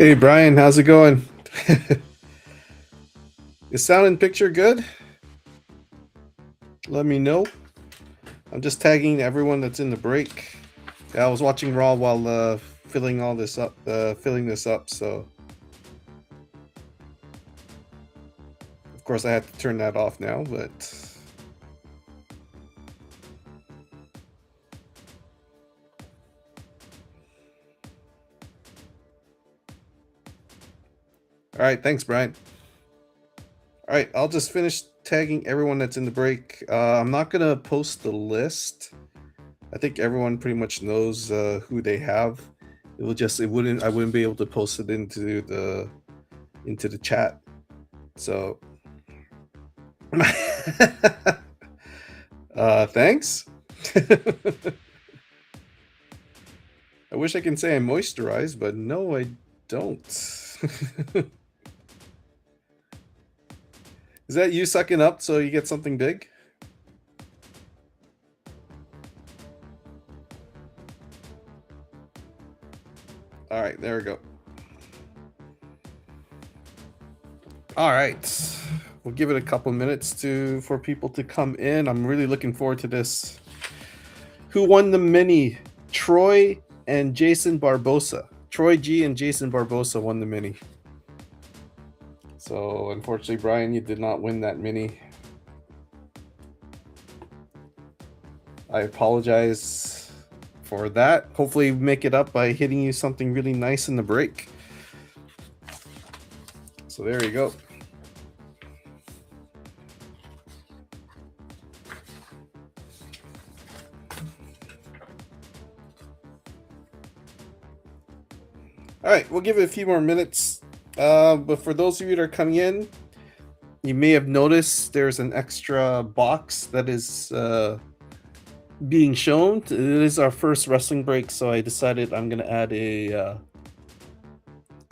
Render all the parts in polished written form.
Hey Brian, how's it going? Is sound and picture good? Let me know. I'm just tagging everyone that's in the break. Yeah, I was watching Raw while filling this up. So of course I have to turn that off now. But all right, thanks, Brian. All right, I'll just finish tagging everyone that's in the break. I'm not gonna post the list. I think everyone pretty much knows who they have. I wouldn't be able to post it into the chat. So thanks. I wish I can say I'm moisturized, but no, I don't. Is that you sucking up so you get something big? All right, there we go. All right, we'll give it a couple minutes for people to come in. I'm really looking forward to this. Who won the mini? Troy and Jason Barbosa. Troy G and Jason Barbosa won the mini. So unfortunately, Brian, you did not win that mini. I apologize for that. Hopefully make it up by hitting you something really nice in the break. So there you go. All right, we'll give it a few more minutes. But for those of you that are coming in, you may have noticed there's an extra box that is being shown. It is our first wrestling break, so I decided I'm going to add a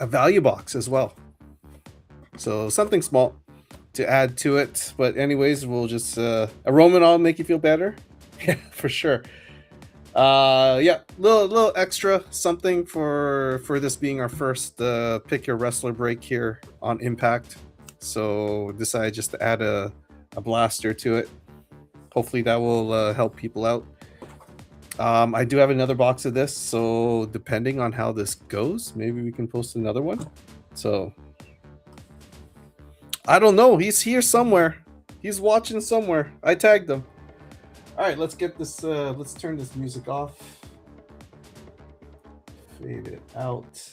value box as well. So something small to add to it. But anyways, we'll just a Roman I'll make you feel better. Yeah, for sure. Yeah, little extra something for this being our first pick your wrestler break here on Impact. So decided just to add a blaster to it. Hopefully that will help people out. I do have another box of this, so depending on how this goes, maybe we can post another one. So I don't know. He's here somewhere. He's watching somewhere. I tagged him. All right, let's get this. Let's turn this music off. Fade it out.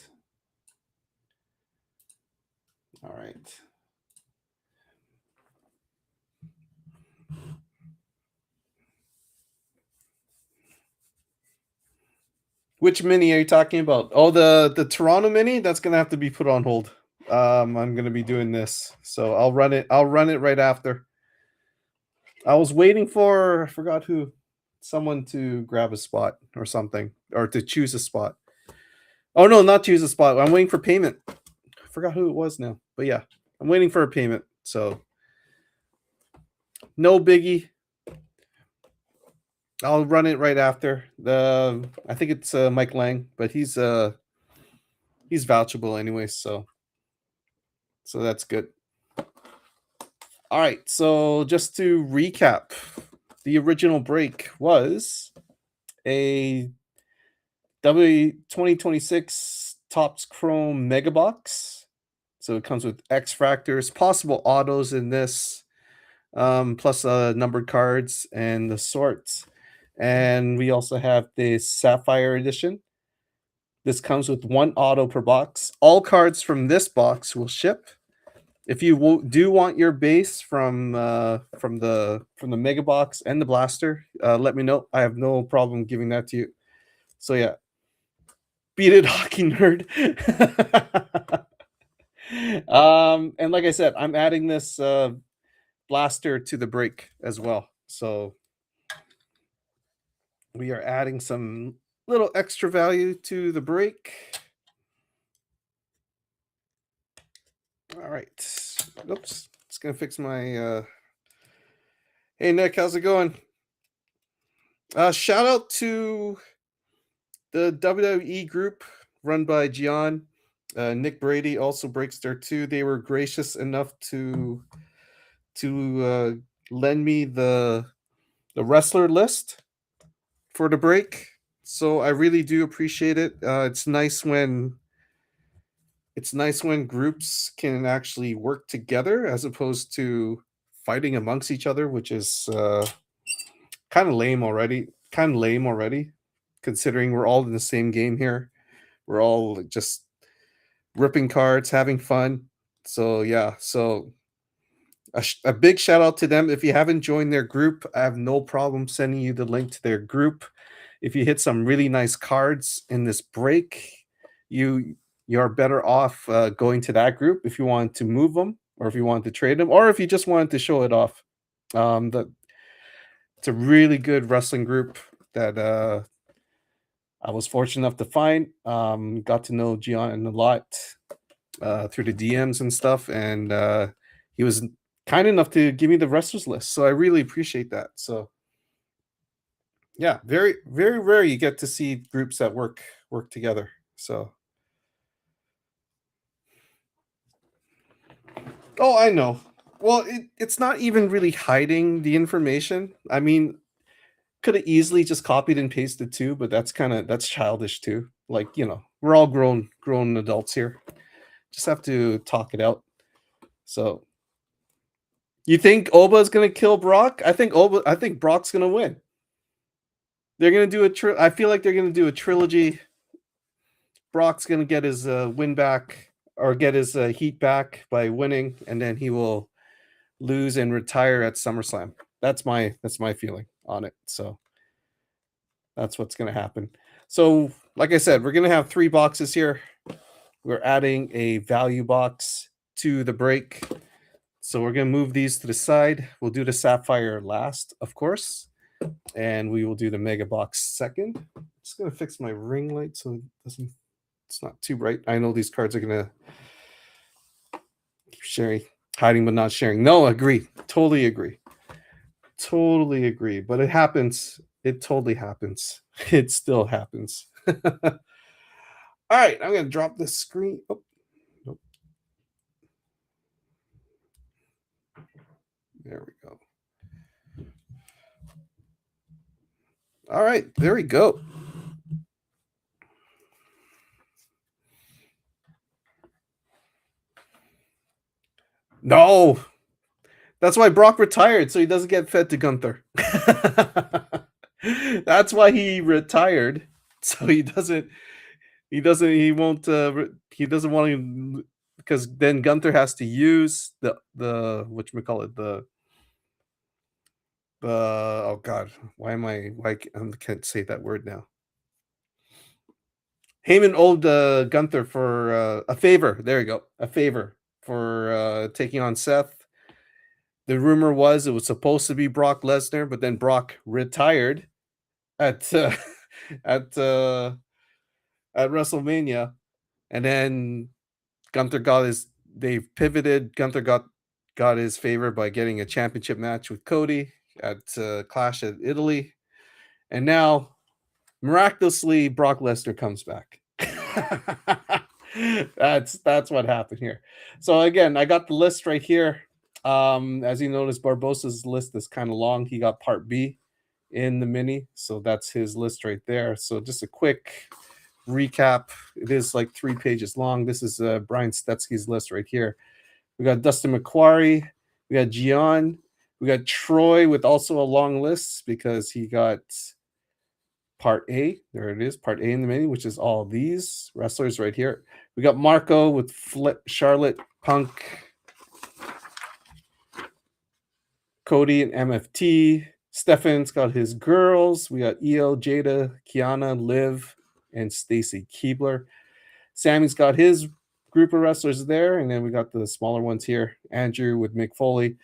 All right. Which mini are you talking about? Oh, the Toronto mini. That's gonna have to be put on hold. I'm gonna be doing this, so I'll run it. I'll run it right after. I was waiting for I forgot who, someone to grab a spot or something, or to choose a spot. Oh no, not choose a spot. I'm waiting for payment. I forgot who it was now, but yeah, I'm waiting for a payment. So no biggie. I'll run it right after. I think it's Mike Lang, but he's vouchable anyways, so that's good. All right, so just to recap, the original break was a W2026 Topps Chrome Mega Box. So it comes with X Factors, possible autos in this, plus numbered cards and the sorts. And we also have the Sapphire edition. This comes with one auto per box. All cards from this box will ship. If you do want your base from the mega box and the blaster, let me know. I have no problem giving that to you. So yeah, beat it, hockey nerd. And like I said, I'm adding this blaster to the break as well. So we are adding some little extra value to the break. All right. Oops. It's gonna fix my. Hey Nick, how's it going? Shout out to the WWE group run by Gian. Nick Brady also breaks there too. They were gracious enough to lend me the wrestler list for the break. So I really do appreciate it. It's nice when groups can actually work together as opposed to fighting amongst each other, which is kind of lame already. Kind of lame already, considering we're all in the same game here. We're all just ripping cards, having fun. So yeah, so a big shout out to them. If you haven't joined their group, I have no problem sending you the link to their group. If you hit some really nice cards in this break, you you're better off going to that group if you want to move them, or if you want to trade them, or if you just wanted to show it off. The It's a really good wrestling group that I was fortunate enough to find. Got to know Gian a lot through the DMs and stuff, and he was kind enough to give me the wrestlers list. So I really appreciate that. So yeah, very very rare you get to see groups that work together. So oh, I know. Well, it's not even really hiding the information. I mean, could have easily just copied and pasted too, but that's childish too. Like, we're all grown adults here. Just have to talk it out. So you think Oba's gonna kill Brock? I think Brock's gonna win. They're gonna do I feel like they're gonna do a trilogy. Brock's gonna get his win back, or get his heat back by winning, and then he will lose and retire at SummerSlam. That's my feeling on it. So that's what's gonna happen. So, like I said, we're gonna have 3 boxes here. We're adding a value box to the break. So we're gonna move these to the side. We'll do the Sapphire last, of course, and we will do the Mega Box second. Just gonna fix my ring light so it's not too bright. I know these cards are gonna keep sharing, hiding but not sharing. No, agree. Totally agree. Totally agree. But it happens. It totally happens. It still happens. All right, I'm gonna drop this screen. Oh, nope. There we go. All right, there we go. No, that's why Brock retired, so he doesn't get fed to Gunther. That's why he retired, so he won't he doesn't want to, because then Gunther has to use the whatchamacallit, the oh god, I can't say that word now. Heyman owed Gunther for a favor. There you go, a favor for taking on Seth. The rumor was it was supposed to be Brock Lesnar, but then Brock retired at at uh, at WrestleMania, and then Gunther got his. They pivoted. Gunther got his favor by getting a championship match with Cody at Clash at Italy, and now miraculously Brock Lesnar comes back. That's what happened here. So again, I got the list right here. As you notice, Barbosa's list is kind of long. He got Part B in the mini, so that's his list right there. So just a quick recap. It is like 3 pages long. This is Brian Stetsky's list right here. We got Dustin McQuarrie, we got Gian, we got Troy with also a long list because he got Part A. There it is, Part A in the mini, which is all these wrestlers right here. We got Marco with Charlotte, Punk, Cody, and MFT. Stefan's got his girls. We got Io, Jada, Kiana, Liv, and Stacy Keebler. Sammy's got his group of wrestlers there, and then we got the smaller ones here. Andrew with Mick Foley,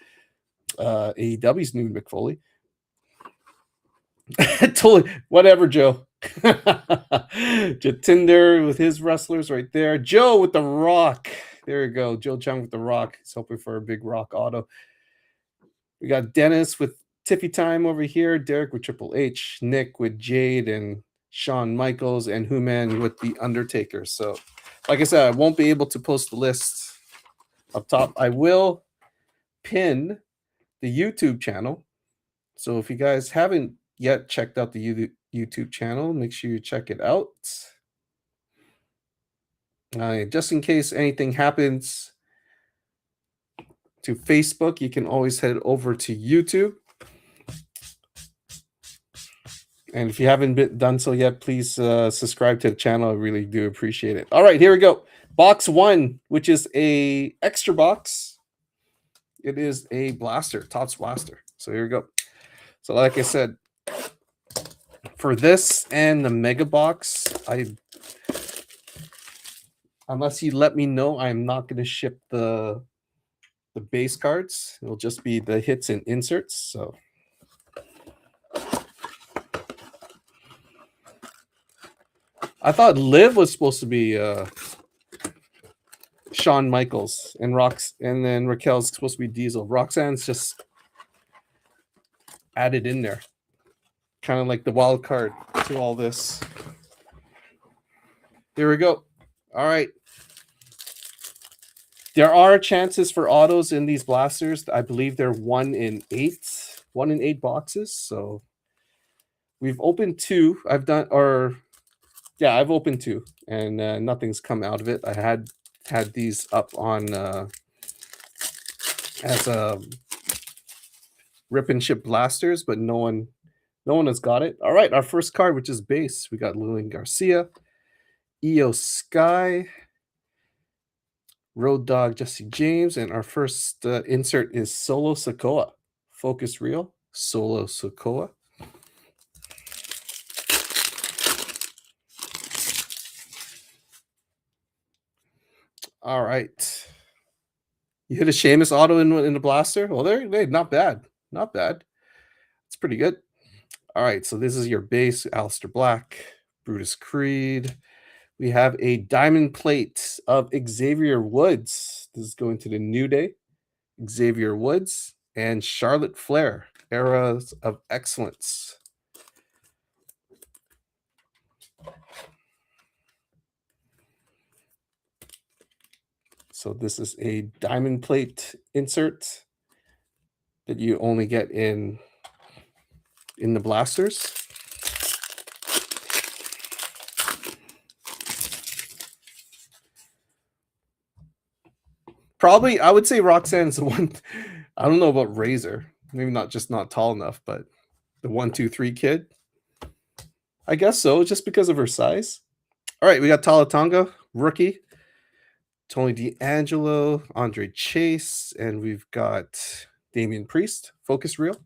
AEW's new Mick Foley. Totally, whatever, Joe. Jatinder with his wrestlers right there. Joe with the Rock. There you go. Joe Chung with the Rock. He's hoping for a big Rock auto. We got Dennis with Tiffy Time over here. Derek with Triple H. Nick with Jade and Shawn Michaels, and Human with the Undertaker. So like I said, I won't be able to post the list up top. I will pin the YouTube channel. So if you guys haven't yet checked out the YouTube channel, make sure you check it out. Just in case anything happens to Facebook, you can always head over to YouTube. And if you haven't done so yet, please subscribe to the channel. I really do appreciate it. All right, here we go. Box 1, which is a extra box. It is a blaster, Topps blaster. So here we go. So like I said, for this and the mega box, unless you let me know, I'm not going to ship the base cards. It'll just be the hits and inserts. So I thought Liv was supposed to be Shawn Michaels and and then Raquel's supposed to be Diesel. Roxanne's just added in there, kind of like the wild card to all this. Here we go. All right. There are chances for autos in these blasters. I believe they're 1 in 8 boxes. So we've opened 2. I've opened 2, and nothing's come out of it. I had these up on as a rip and ship blasters, but no one has got it. All right, our first card, which is base, we got Lillian Garcia, EO Sky, Road Dog Jesse James, and our first insert is Solo Sokoa. Focus Reel, Solo Sokoa. All right. You hit a Sheamus auto in the blaster? Well, they're not bad. Not bad. It's pretty good. All right, so this is your base, Aleister Black, Brutus Creed. We have a diamond plate of Xavier Woods. This is going to the New Day. Xavier Woods and Charlotte Flair, Eras of Excellence. So this is a diamond plate insert that you only get in the blasters. Probably, I would say Roxanne's the one. I don't know about Razor. Maybe not tall enough, but the 1, 2, 3 kid. I guess so, just because of her size. All right, we got Talatonga, rookie. Tony D'Angelo, Andre Chase, and we've got Damian Priest, Focus Reel.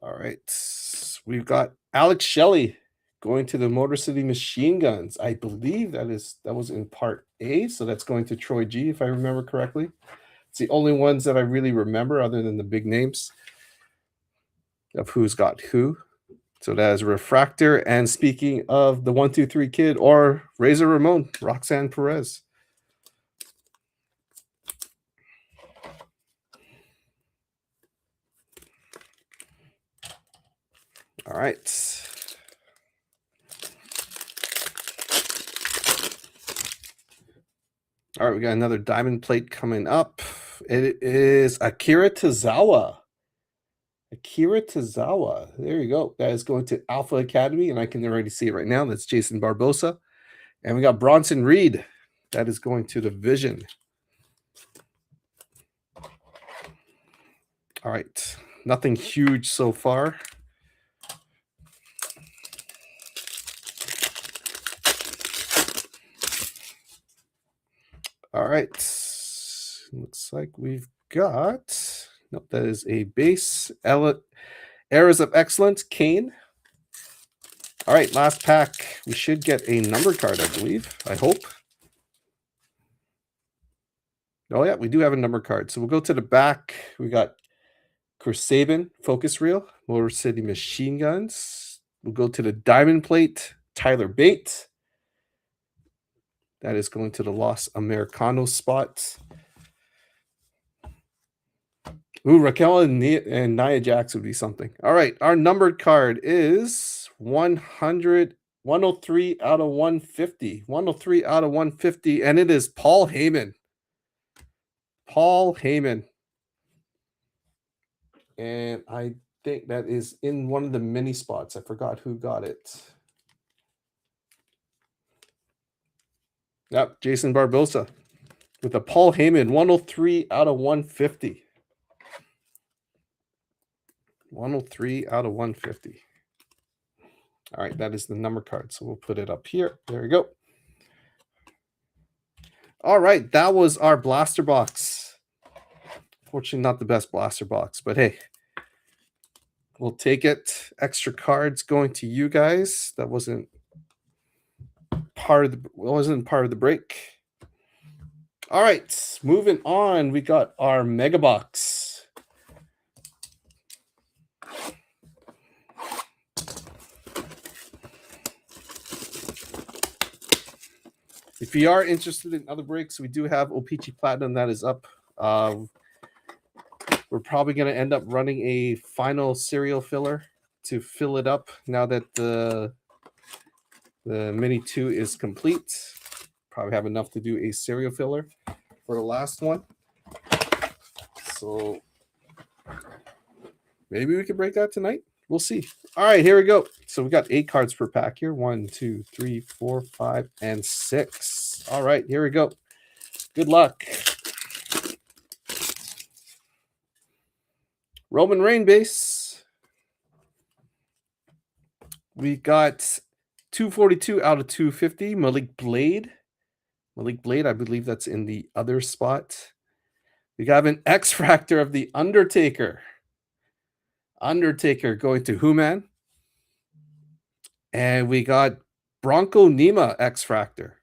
All right, we've got Alex Shelley going to the Motor City Machine Guns. I believe that was in part A, so that's going to Troy G, if I remember correctly. It's the only ones that I really remember other than the big names of who's got who. So that is Refractor. And speaking of the 1, 2, 3 kid or Razor Ramon, Roxanne Perez. All right. All right, we got another diamond plate coming up. It is Akira Tozawa. Akira Tozawa. There you go. That is going to Alpha Academy, and I can already see it right now. That's Jason Barbosa. And we got Bronson Reed. That is going to the Vision. All right. Nothing huge so far. All right. Looks like we've got... Nope, that is a base. Eras of Excellence, Kane. All right, last pack. We should get a number card, I believe. I hope. Oh, yeah, we do have a number card. So we'll go to the back. We got Sabin, Focus Reel, Motor City Machine Guns. We'll go to the diamond plate, Tyler Bate. That is going to the Los Americanos spot. Ooh, Raquel and Nia Jax would be something. All right, our numbered card is 100, 103 out of 150. 103 out of 150, and it is Paul Heyman. Paul Heyman. And I think that is in one of the mini spots. I forgot who got it. Yep, Jason Barbosa with a Paul Heyman, 103 out of 150. 103 out of 150. All right, that is the number card. So we'll put it up here. There we go. All right, that was our blaster box. Fortunately, not the best blaster box, but hey, we'll take it. Extra cards going to you guys. That wasn't part of the break. All right, moving on. We got our mega box. If you are interested in other breaks, we do have O-Pee-Chee Platinum that is up. We're probably going to end up running a final serial filler to fill it up now that the Mini 2 is complete. Probably have enough to do a serial filler for the last one. So maybe we could break that tonight. We'll see. All right, here we go. So we got 8 cards per pack here. 1, 2, 3, 4, 5, and 6. All right, here we go. Good luck. Roman Reigns base. We got 242 out of 250. Malik Blade. Malik Blade, I believe that's in the other spot. We got an X Factor of the Undertaker. Undertaker going to Human. And we got Bronco Nima X Factor.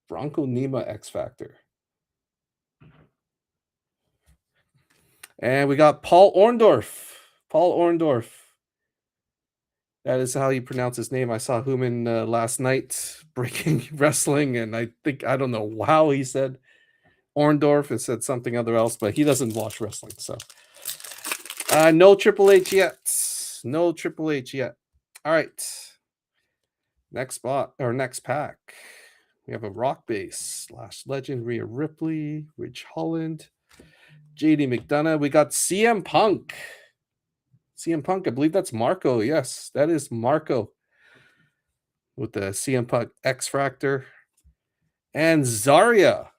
Bronco Nima X Factor. And we got Paul Orndorff. Paul Orndorff. That is how you pronounce his name. I saw Human last night breaking wrestling, and I don't know how he said Orndorff and said something other else, but he doesn't watch wrestling. So no Triple H yet. No Triple H yet. All right. Next spot or next pack. We have a Rock base, Last Legend, Rhea Ripley, Ridge Holland, JD McDonough. We got CM Punk. CM Punk, I believe that's Marco. Yes, that is Marco with the CM Punk X Factor. And Zarya.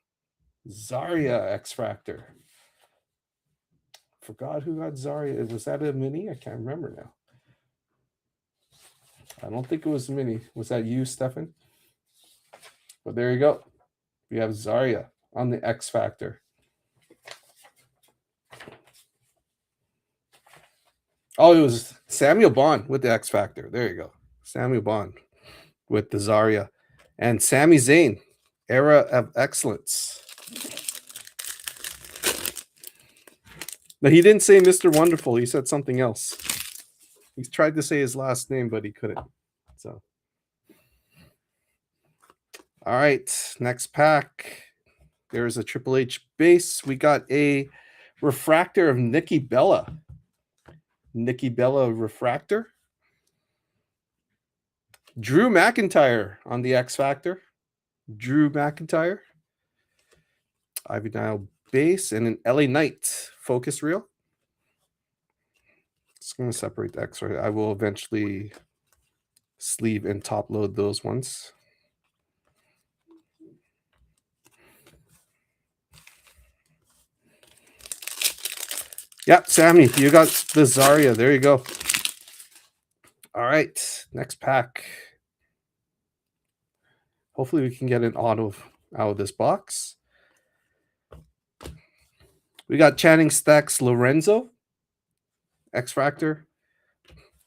Zarya X Factor. Forgot who got Zarya. Was that a mini? I can't remember now. I don't think it was a mini. Was that you, Stefan? But there you go. We have Zarya on the X Factor. Oh, it was Samuel Bond with the X Factor. There you go. Samuel Bond with the Zarya. And Sami Zayn, Era of Excellence. No, he didn't say Mr. Wonderful. He said something else. He tried to say his last name, but he couldn't. So, all right. Next pack. There's a Triple H base. We got a refractor of Nikki Bella. Nikki Bella refractor. Drew McIntyre on the X Factor. Drew McIntyre. Ivy Nile base and an LA Knight focus reel. Just going to separate the X. I will eventually sleeve and top load those ones. Yep, Sammy, you got the Zarya. There you go. All right, next pack. Hopefully we can get an auto out of this box. We got Channing Stacks Lorenzo, X Factor.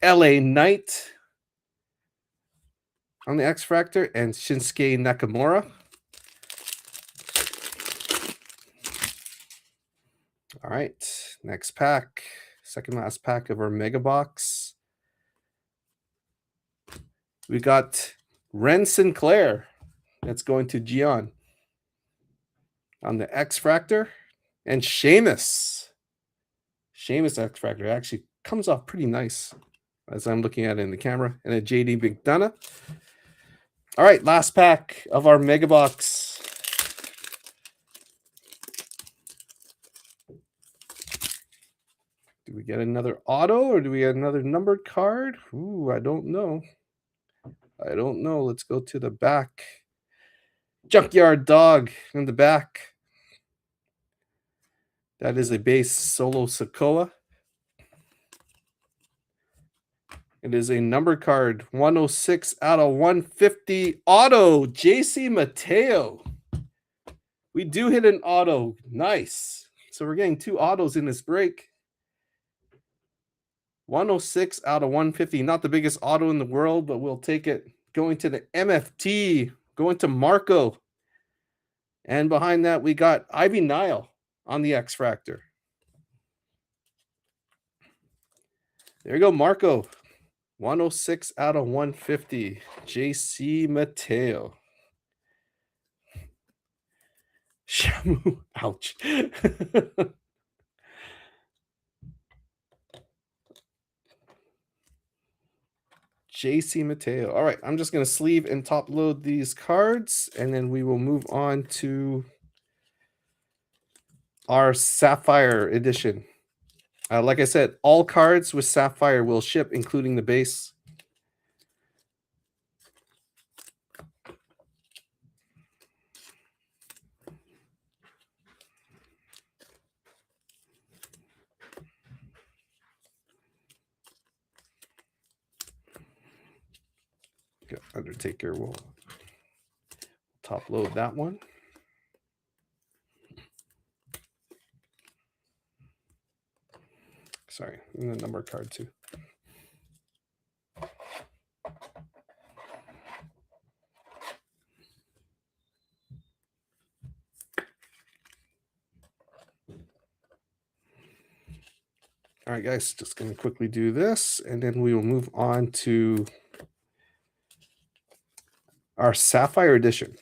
LA Knight on the X Factor, and Shinsuke Nakamura. All right, next pack. Second last pack of our mega box. We got Ren Sinclair. That's going to Gian on the X Factor. And Sheamus. Sheamus X Factor actually comes off pretty nice as I'm looking at it in the camera. And a JD McDonough. All right, last pack of our Mega Box. Do we get another auto or do we get another numbered card? Ooh, I don't know. I don't know. Let's go to the back. Junkyard Dog in the back. That is a base Solo Sokoa. It is a number card, 106 out of 150 auto, JC Mateo. We do hit an auto. Nice. So we're getting 2 autos in this break. 106 out of 150. Not the biggest auto in the world, but we'll take it. Going to the MFT. Going to Marco. And behind that, we got Ivy Nile on the X Factor. There you go, Marco. 106 out of 150. JC Mateo. Shamu. Ouch. JC Mateo. All right, I'm just going to sleeve and top load these cards, and then we will move on to our Sapphire edition. Like I said, all cards with Sapphire will ship, including the base. Okay, Undertaker will top load that one. Sorry, and the number card too. All right, guys, just going to quickly do this, and then we will move on to our Sapphire edition.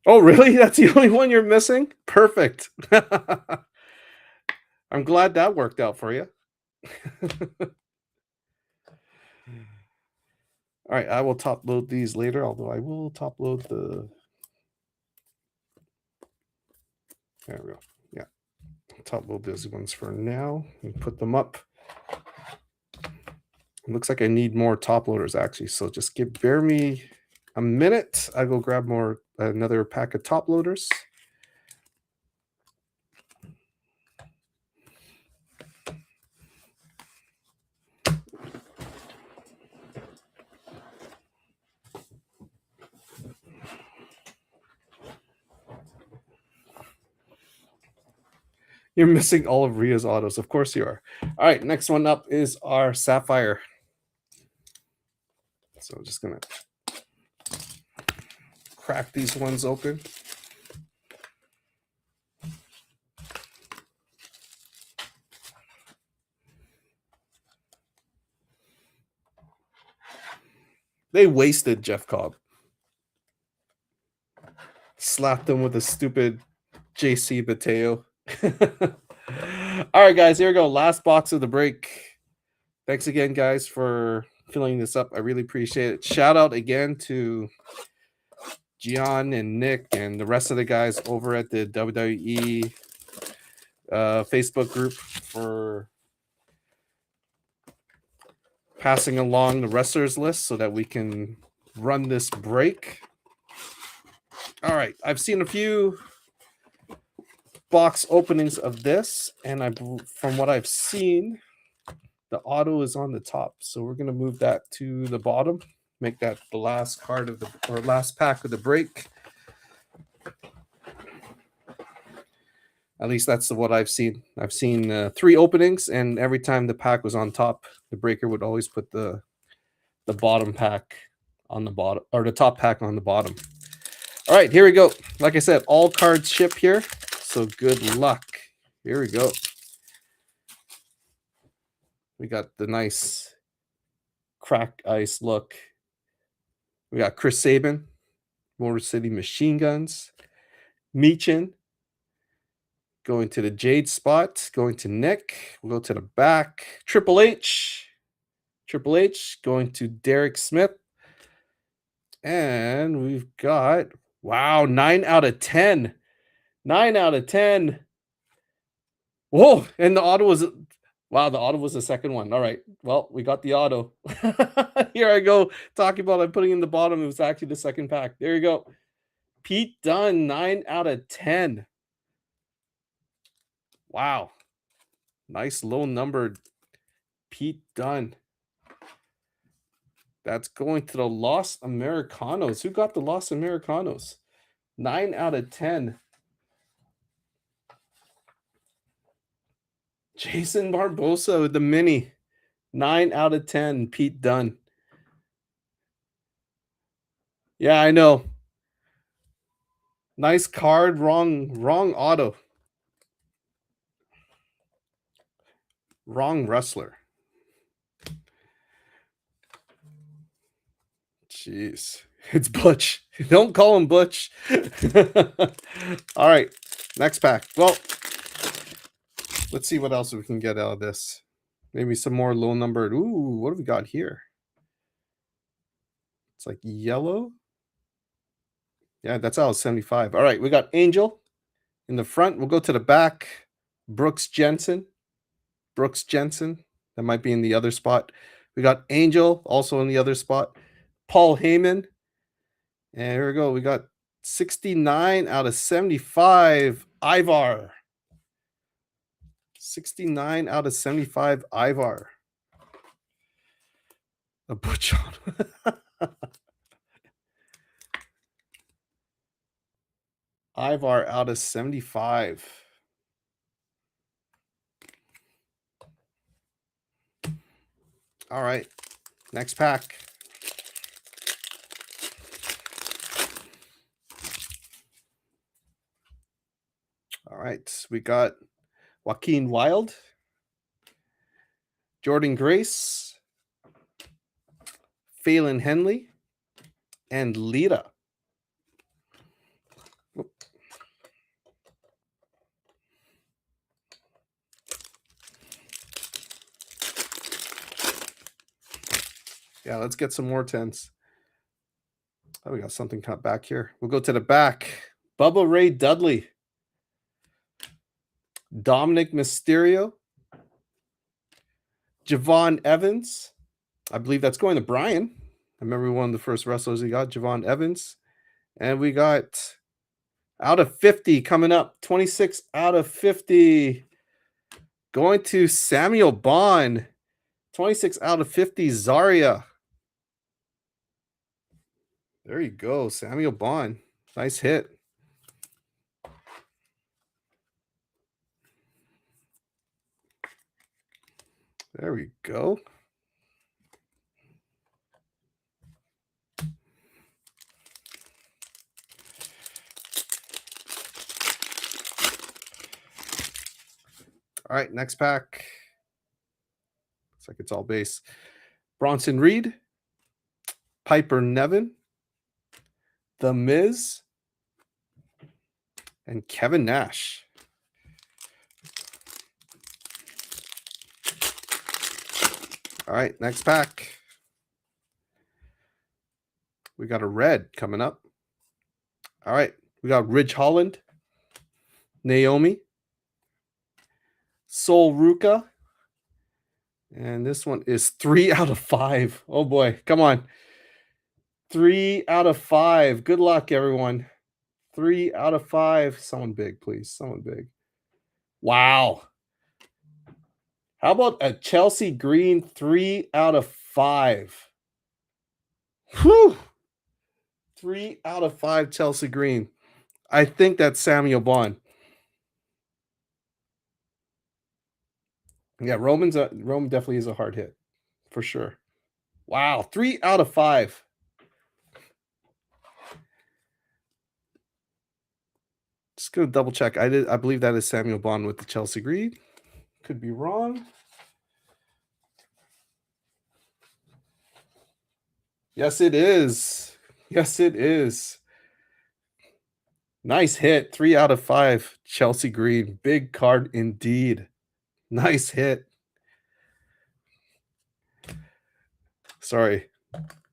Oh, really? That's the only one you're missing? Perfect. I'm glad that worked out for you. All right, I will top load these later, although I will top load the... There we go. Yeah. Top load those ones for now and put them up. It looks like I need more top loaders, actually, so just bear me a minute. I go grab another pack of top loaders. You're missing all of Rhea's autos. Of course you are. All right, next one up is our Sapphire. So I'm just going to crack these ones open. They wasted Jeff Cobb. Slapped him with a stupid JC Mateo. All right, guys, here we go. Last box of the break. Thanks again, guys, for filling this up. I really appreciate it. Shout out again to Gian and Nick and the rest of the guys over at the WWE Facebook group for passing along the wrestlers list so that we can run this break. All right, I've seen a few box openings of this, and from what I've seen, the auto is on the top, so we're going to move that to the bottom, make that the last card of last pack of the break. At least that's what I've seen. I've seen 3 openings, and every time the pack was on top, the breaker would always put the bottom pack on the bottom, or the top pack on the bottom. All right, here we go. Like I said, all cards ship here, so good luck. Here we go. We got the nice crack ice look. We got Chris Sabin, Motor City Machine Guns, Meechin, going to the Jade spot, going to Nick. We'll go to the back. Triple H going to Derek Smith. And we've got, wow, 9 out of 10. 9 out of 10. Whoa, and the auto was, wow, the auto was the second one. All right, well, we got the auto. Here I go, talking about I'm putting in the bottom. It was actually the second pack. There you go. Pete Dunne, 9 out of 10. Wow. Nice low numbered Pete Dunne. That's going to the Los Americanos. Who got the Los Americanos? 9 out of 10. Jason Barbosa with the mini. 9 out of 10. Pete Dunne. Yeah, I know. Nice card. Wrong auto. Wrong wrestler. Jeez. It's Butch. Don't call him Butch. All right. Next pack. Well, let's see what else we can get out of this. Maybe some more low numbered. Ooh, what do we got here? It's like yellow. Yeah, that's out of 75. All right, we got Angel in the front. We'll go to the back. Brooks Jensen. That might be in the other spot. We got Angel also in the other spot. Paul Heyman. And here we go. We got 69 out of 75. Ivar. 69 out of 75. Ivar. A butch on. Ivar out of 75. All right. Next pack. All right. We got Joaquin Wilde, Jordan Grace, Phelan Henley, and Lita. Yeah, let's get some more 10s. Oh, we got something cut back here. We'll go to the back. Bubba Ray Dudley, Dominic Mysterio, Javon Evans. I believe that's going to Brian. I remember one of the first wrestlers he got, Javon Evans. And we got out of 50 coming up. 26 out of 50. Going to Samuel Bond. 26 out of 50, Zarya. There you go, Samuel Bond. Nice hit. There we go. All right, next pack. Looks like it's all base. Bronson Reed, Piper Nevin, The Miz, and Kevin Nash. All right, next pack. We got a red coming up. All right, we got Ridge Holland, Naomi, Sol Ruka, and this one is 3 out of 5. Oh boy, come on. 3 out of 5. Good luck, everyone. 3 out of 5. Someone big, please. Someone big. Wow. How about a Chelsea Green 3 out of 5? Whew. 3 out of 5 Chelsea Green. I think that's Samuel Bond. Yeah, Roman definitely is a hard hit for sure. Wow, 3 out of 5. Just gonna double check. I believe that is Samuel Bond with the Chelsea Green. Could be wrong. Yes, it is. Yes, it is. Nice hit. 3 out of 5. Chelsea Green. Big card indeed. Nice hit. Sorry,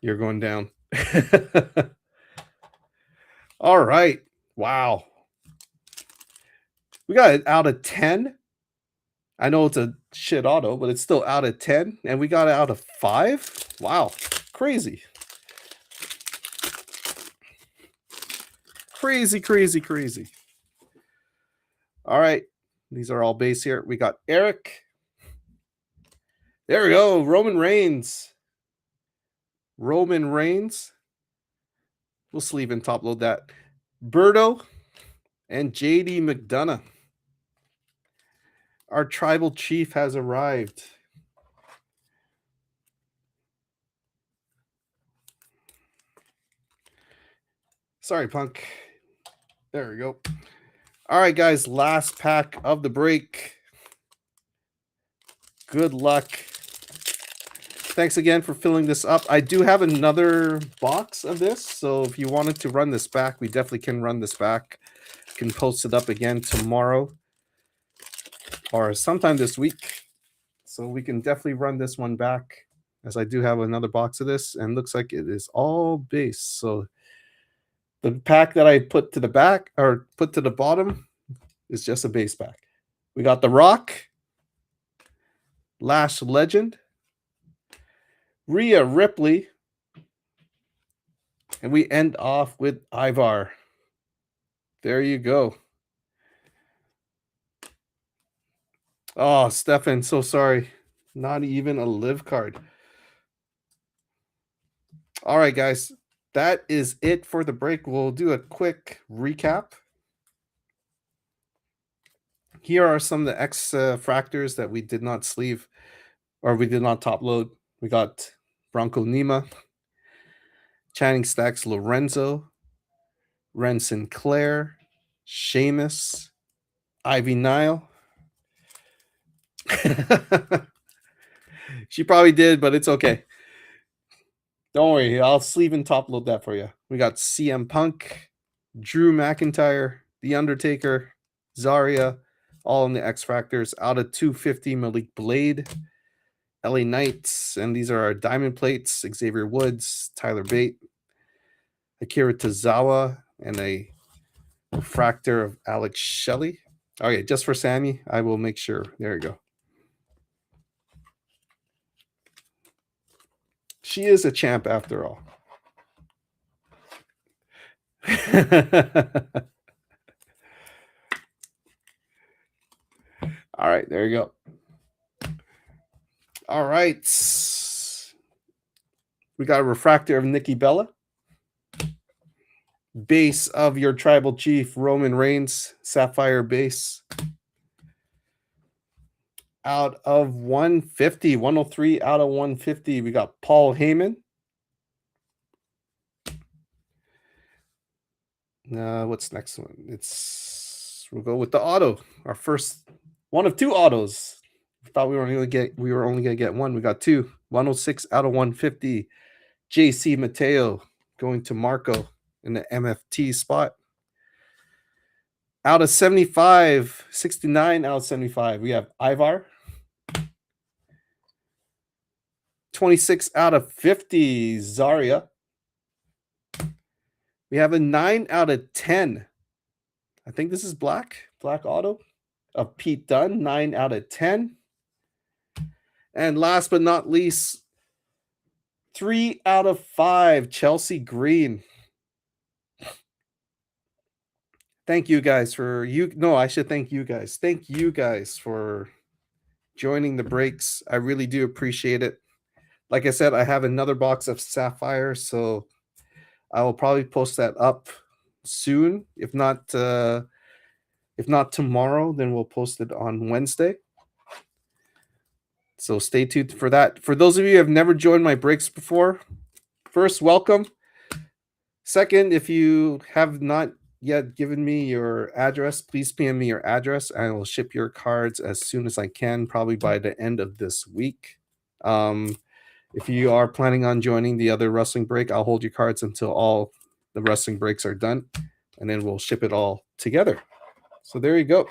you're going down. All right. Wow. We got it out of 10. I know it's a shit auto, but it's still out of 10. And we got it out of 5. Wow. Crazy. Crazy, crazy, crazy. All right. These are all base here. We got Eric. There we go. Roman Reigns. Roman Reigns. We'll sleeve and top load that. Berto and JD McDonough. Our tribal chief has arrived. Sorry, Punk. There we go. All right, guys. Last pack of the break. Good luck. Thanks again for filling this up. I do have another box of this, so if you wanted to run this back, we definitely can run this back. Can post it up again tomorrow or sometime this week. So we can definitely run this one back, as I do have another box of this, and looks like it is all base. So the pack that I put to the back or put to the bottom is just a base pack. We got The Rock, Lash Legend, Rhea Ripley, and we end off with Ivar. There you go. Oh, Stefan, so sorry. Not even a live card. All right, guys. That is it for the break. We'll do a quick recap. Here are some of the X fractors that we did not sleeve or we did not top load. We got Bronco Nima, Channing Stacks Lorenzo, Ren Sinclair, Sheamus, Ivy Nile. She probably did, but it's okay. Don't worry, I'll sleeve and top load that for you. We got CM Punk, Drew McIntyre, The Undertaker, Zarya, all in the X Factors. Out of 250, Malik Blade, LA Knights, and these are our diamond plates. Xavier Woods, Tyler Bate, Akira Tozawa, and a refractor of Alex Shelley. Okay, just for Sammy, I will make sure. There you go. She is a champ after all. All right, there you go. All right. We got a refractor of Nikki Bella. Base of your tribal chief, Roman Reigns, Sapphire base. Out of 150, 103 out of 150, we got Paul Heyman. What's next one? We'll go with the auto. Our first one of 2 autos. Thought we were only gonna get one. We got 2. 106 out of 150. JC Mateo going to Marco in the MFT spot. Out of 75, 69 out of 75, we have Ivar. 26 out of 50, Zarya. We have a 9 out of 10. I think this is black auto of Pete Dunne, 9 out of 10. And last but not least, 3 out of 5, Chelsea Green. Thank you guys for I should thank you guys. Thank you guys for joining the breaks. I really do appreciate it. Like I said, I have another box of Sapphire, so I will probably post that up soon. If not tomorrow, then we'll post it on Wednesday. So stay tuned for that. For those of you who have never joined my breaks before, first, welcome. Second, if you have not yet given me your address, please PM me your address. I will ship your cards as soon as I can, probably by the end of this week. If you are planning on joining the other wrestling break, I'll hold your cards until all the wrestling breaks are done, and then we'll ship it all together. So there you go.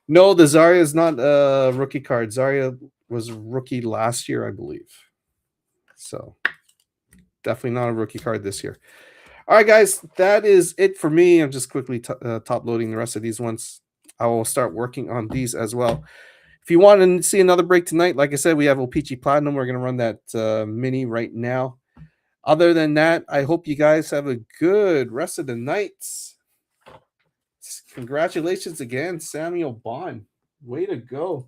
No, the Zarya is not a rookie card. Zarya was rookie last year, I believe. So definitely not a rookie card this year. All right, guys, that is it for me. I'm just quickly top loading the rest of these ones. I will start working on these as well. If you want to see another break tonight, like I said, we have O-Pee-Chee Platinum. We're going to run that mini right now. Other than that, I hope you guys have a good rest of the night. Congratulations again, Samuel Bond. Way to go.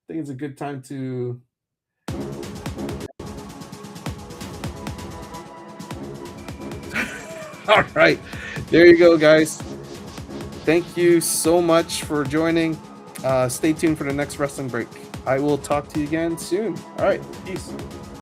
I think it's a good time to... All right. There you go, guys. Thank you so much for joining. Stay tuned for the next wrestling break. I will talk to you again soon. All right. Peace.